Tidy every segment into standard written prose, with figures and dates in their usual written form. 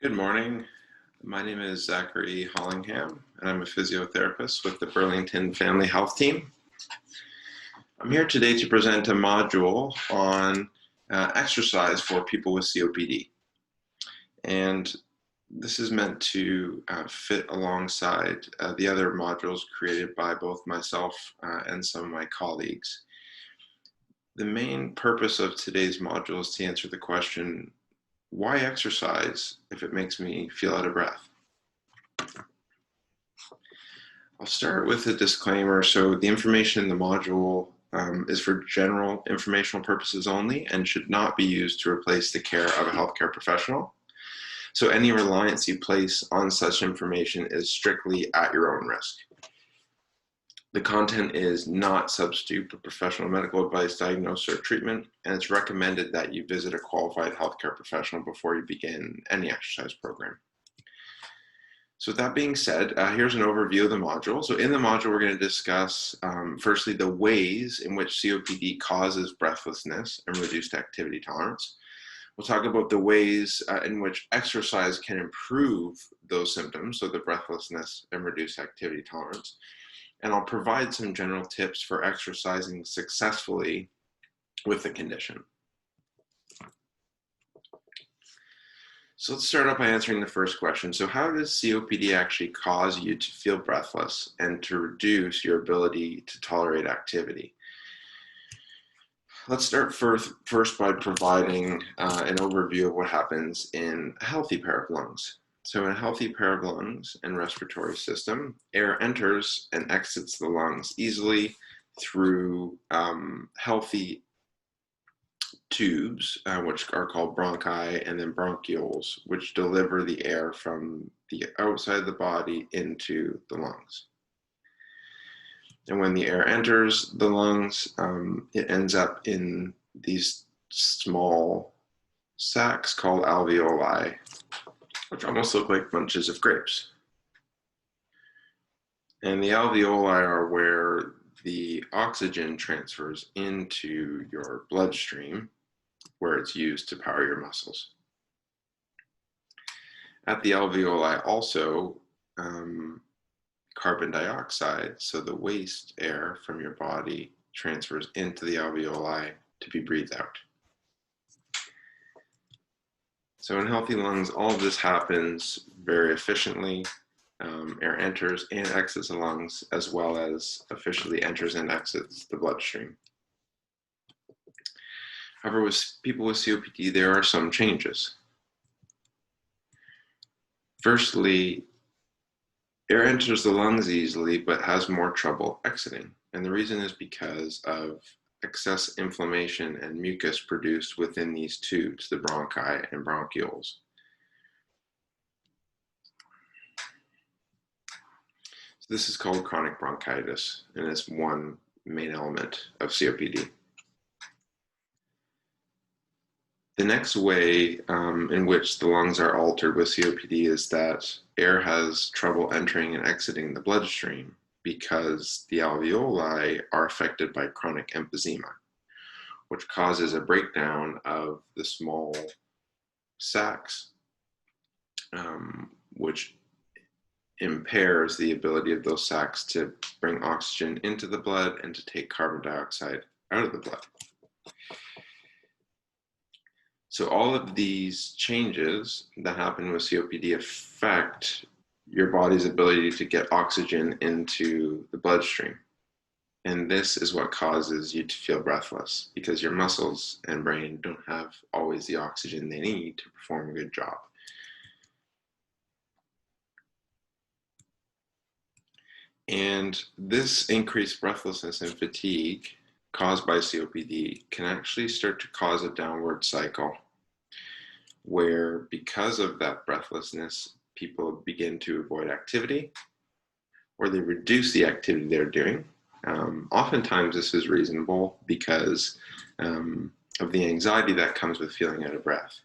Good morning. My name is Zachary Hollingham, and I'm a physiotherapist with the Burlington Family Health Team. I'm here today to present a module on exercise for people with COPD. And this is meant to fit alongside the other modules created by both myself and some of my colleagues. The main purpose of today's module is to answer the question, why exercise if it makes me feel out of breath? I'll start with a disclaimer. So the information in the module is for general informational purposes only and should not be used to replace the care of a healthcare professional. So any reliance you place on such information is strictly at your own risk. The content is not substitute for professional medical advice, diagnosis, or treatment, and it's recommended that you visit a qualified healthcare professional before you begin any exercise program. So with that being said, here's an overview of the module. So in the module, we're going to discuss, firstly, the ways in which COPD causes breathlessness and reduced activity tolerance. We'll talk about the ways in which exercise can improve those symptoms, so the breathlessness and reduced activity tolerance. And I'll provide some general tips for exercising successfully with the condition. So let's start off by answering the first question. So how does COPD actually cause you to feel breathless and to reduce your ability to tolerate activity? Let's start first by providing an overview of what happens in a healthy pair of lungs. So in a healthy pair of lungs and respiratory system, air enters and exits the lungs easily through healthy tubes, which are called bronchi, and then bronchioles, which deliver the air from the outside of the body into the lungs. And when the air enters the lungs, it ends up in these small sacs called alveoli, which almost look like bunches of grapes. And the alveoli are where the oxygen transfers into your bloodstream, where it's used to power your muscles. At the alveoli also, carbon dioxide, so the waste air from your body, transfers into the alveoli to be breathed out. So in healthy lungs, all of this happens very efficiently. Air enters and exits the lungs, as well as efficiently enters and exits the bloodstream. However, with people with COPD, there are some changes. Firstly, air enters the lungs easily, but has more trouble exiting. And the reason is because of excess inflammation and mucus produced within these tubes, the bronchi and bronchioles. So this is called chronic bronchitis, and it's one main element of COPD. The next way in which the lungs are altered with COPD is that air has trouble entering and exiting the bloodstream because the alveoli are affected by chronic emphysema, which causes a breakdown of the small sacs, which impairs the ability of those sacs to bring oxygen into the blood and to take carbon dioxide out of the blood. So all of these changes that happen with COPD affect your body's ability to get oxygen into the bloodstream. And this is what causes you to feel breathless, because your muscles and brain don't have always the oxygen they need to perform a good job. And this increased breathlessness and fatigue caused by COPD can actually start to cause a downward cycle where, because of that breathlessness, people begin to avoid activity or they reduce the activity they're doing. Oftentimes this is reasonable because of the anxiety that comes with feeling out of breath.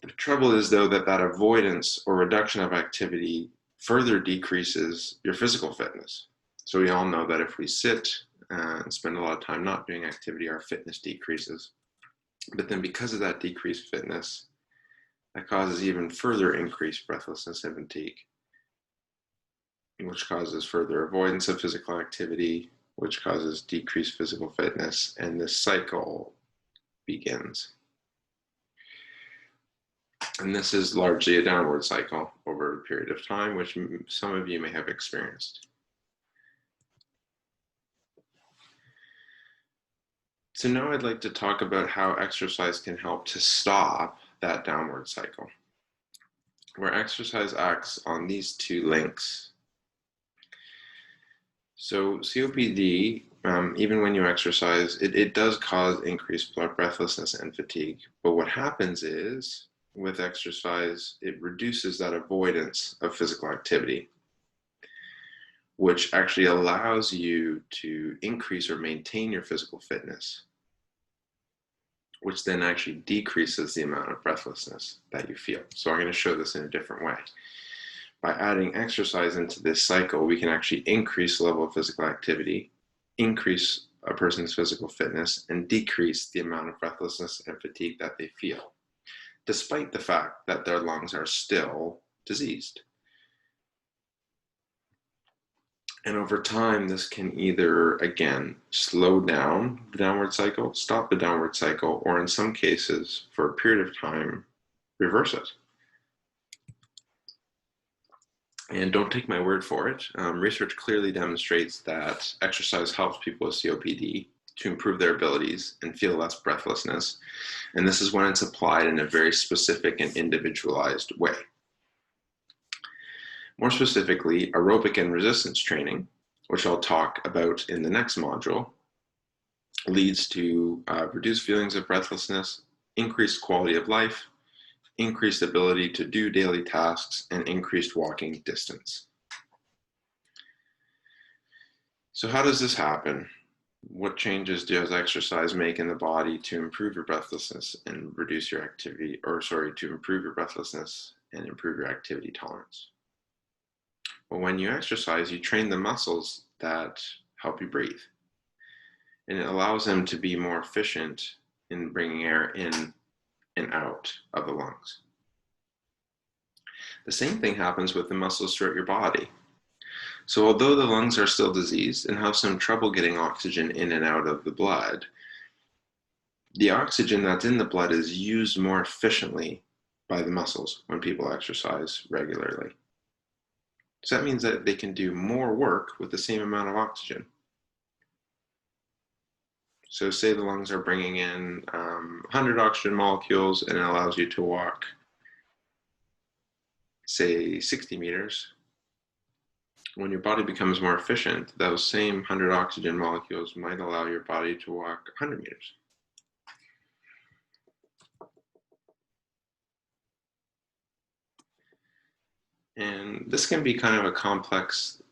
The trouble is, though, that avoidance or reduction of activity further decreases your physical fitness. So we all know that if we sit and spend a lot of time not doing activity, our fitness decreases. But then because of that decreased fitness, that causes even further increased breathlessness and fatigue, which causes further avoidance of physical activity, which causes decreased physical fitness, and this cycle begins. And this is largely a downward cycle over a period of time, which some of you may have experienced. So now I'd like to talk about how exercise can help to stop that downward cycle, where exercise acts on these two links. So COPD, even when you exercise, it does cause increased breathlessness and fatigue. But what happens is, with exercise, it reduces that avoidance of physical activity, which actually allows you to increase or maintain your physical fitness, which then actually decreases the amount of breathlessness that you feel. So I'm going to show this in a different way. By adding exercise into this cycle, we can actually increase the level of physical activity, increase a person's physical fitness, and decrease the amount of breathlessness and fatigue that they feel, despite the fact that their lungs are still diseased. And over time, this can either, again, slow down the downward cycle, stop the downward cycle, or in some cases, for a period of time, reverse it. And don't take my word for it. Research clearly demonstrates that exercise helps people with COPD to improve their abilities and feel less breathlessness. And this is when it's applied in a very specific and individualized way. More specifically, aerobic and resistance training, which I'll talk about in the next module, leads to reduced feelings of breathlessness, increased quality of life, increased ability to do daily tasks, and increased walking distance. So how does this happen? What changes does exercise make in the body to improve your breathlessness and reduce your activity, to improve your breathlessness and improve your activity tolerance? Well, when you exercise, you train the muscles that help you breathe. And it allows them to be more efficient in bringing air in and out of the lungs. The same thing happens with the muscles throughout your body. So although the lungs are still diseased and have some trouble getting oxygen in and out of the blood, the oxygen that's in the blood is used more efficiently by the muscles when people exercise regularly. So that means that they can do more work with the same amount of oxygen. So say the lungs are bringing in 100 oxygen molecules and it allows you to walk, say, 60 meters. When your body becomes more efficient, those same 100 oxygen molecules might allow your body to walk 100 meters. And this can be kind of a complex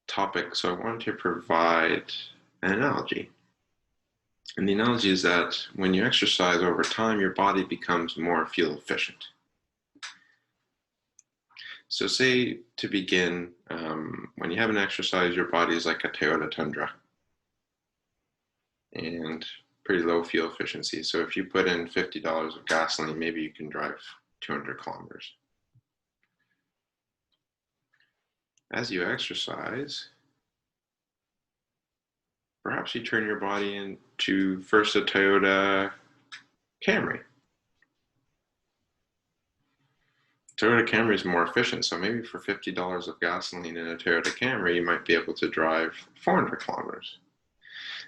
topic, so I wanted to provide an analogy. And the analogy is that when you exercise over time, your body becomes more fuel efficient. So say, to begin, when you have an exercise, your body is like a Toyota Tundra and pretty low fuel efficiency. So if you put in $50 of gasoline, maybe you can drive 200 kilometers. As you exercise, perhaps you turn your body into first a Toyota Camry. Toyota Camry is more efficient, so maybe for $50 of gasoline in a Toyota Camry, you might be able to drive 400 kilometers.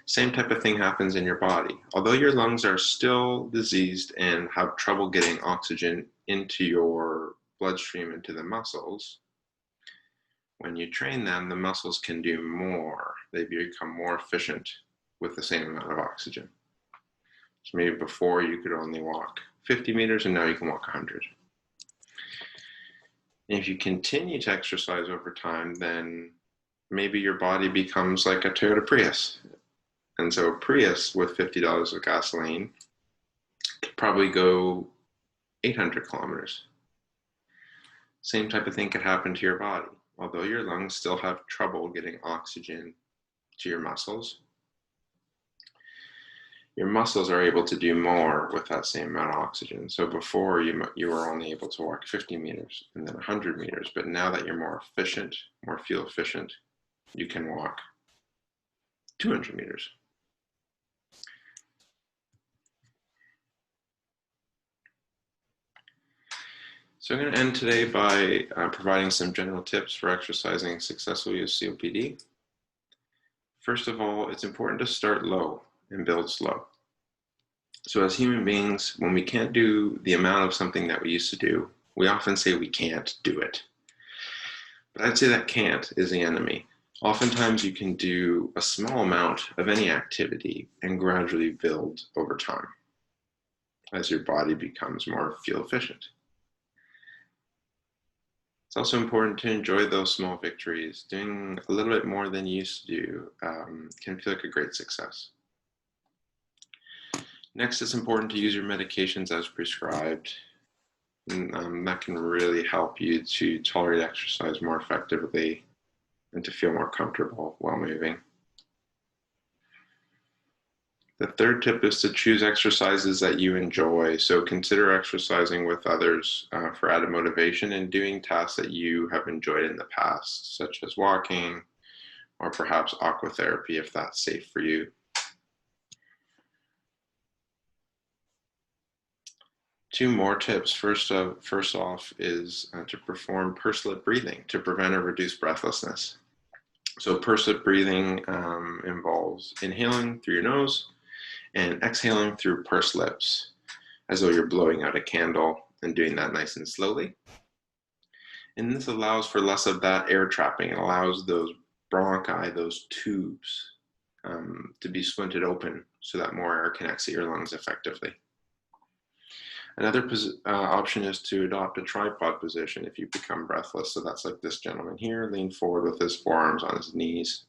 Same type of thing happens in your body. Although your lungs are still diseased and have trouble getting oxygen into your bloodstream, into the muscles, when you train them, the muscles can do more. They become more efficient with the same amount of oxygen. So maybe before you could only walk 50 meters and now you can walk 100. And if you continue to exercise over time, then maybe your body becomes like a Toyota Prius. And so a Prius with $50 of gasoline could probably go 800 kilometers. Same type of thing could happen to your body. Although your lungs still have trouble getting oxygen to your muscles, your muscles are able to do more with that same amount of oxygen. So before you were only able to walk 50 meters and then 100 meters, but now that you're more efficient, more fuel efficient, you can walk 200 meters. So I'm going to end today by providing some general tips for exercising successfully with COPD. First of all, it's important to start low and build slow. So as human beings, when we can't do the amount of something that we used to do, we often say we can't do it. But I'd say that can't is the enemy. Oftentimes you can do a small amount of any activity and gradually build over time as your body becomes more fuel efficient. It's also important to enjoy those small victories. Doing a little bit more than you used to do can feel like a great success. Next, it's important to use your medications as prescribed. And, that can really help you to tolerate exercise more effectively and to feel more comfortable while moving. The third tip is to choose exercises that you enjoy. So consider exercising with others for added motivation and doing tasks that you have enjoyed in the past, such as walking or perhaps aquatherapy if that's safe for you. Two more tips. First off is to perform pursed lip breathing to prevent or reduce breathlessness. So pursed lip breathing involves inhaling through your nose and exhaling through pursed lips, as though you're blowing out a candle, and doing that nice and slowly. And this allows for less of that air trapping. It allows those bronchi, those tubes, to be splinted open so that more air can exit your lungs effectively. Another option is to adopt a tripod position if you become breathless. So that's like this gentleman here, lean forward with his forearms on his knees.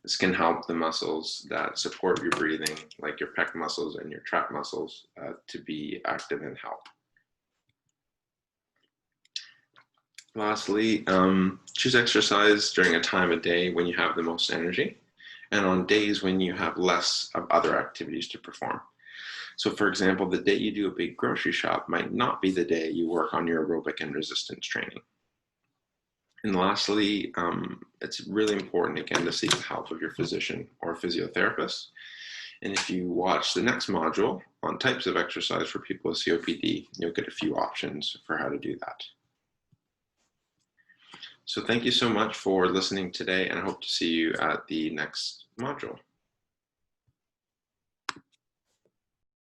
This can help the muscles that support your breathing, like your pec muscles and your trap muscles, to be active and help. Lastly, choose exercise during a time of day when you have the most energy and on days when you have less of other activities to perform. So for example, the day you do a big grocery shop might not be the day you work on your aerobic and resistance training. And lastly, it's really important, again, to seek the help of your physician or physiotherapist. And if you watch the next module on types of exercise for people with COPD, you'll get a few options for how to do that. So thank you so much for listening today, and I hope to see you at the next module.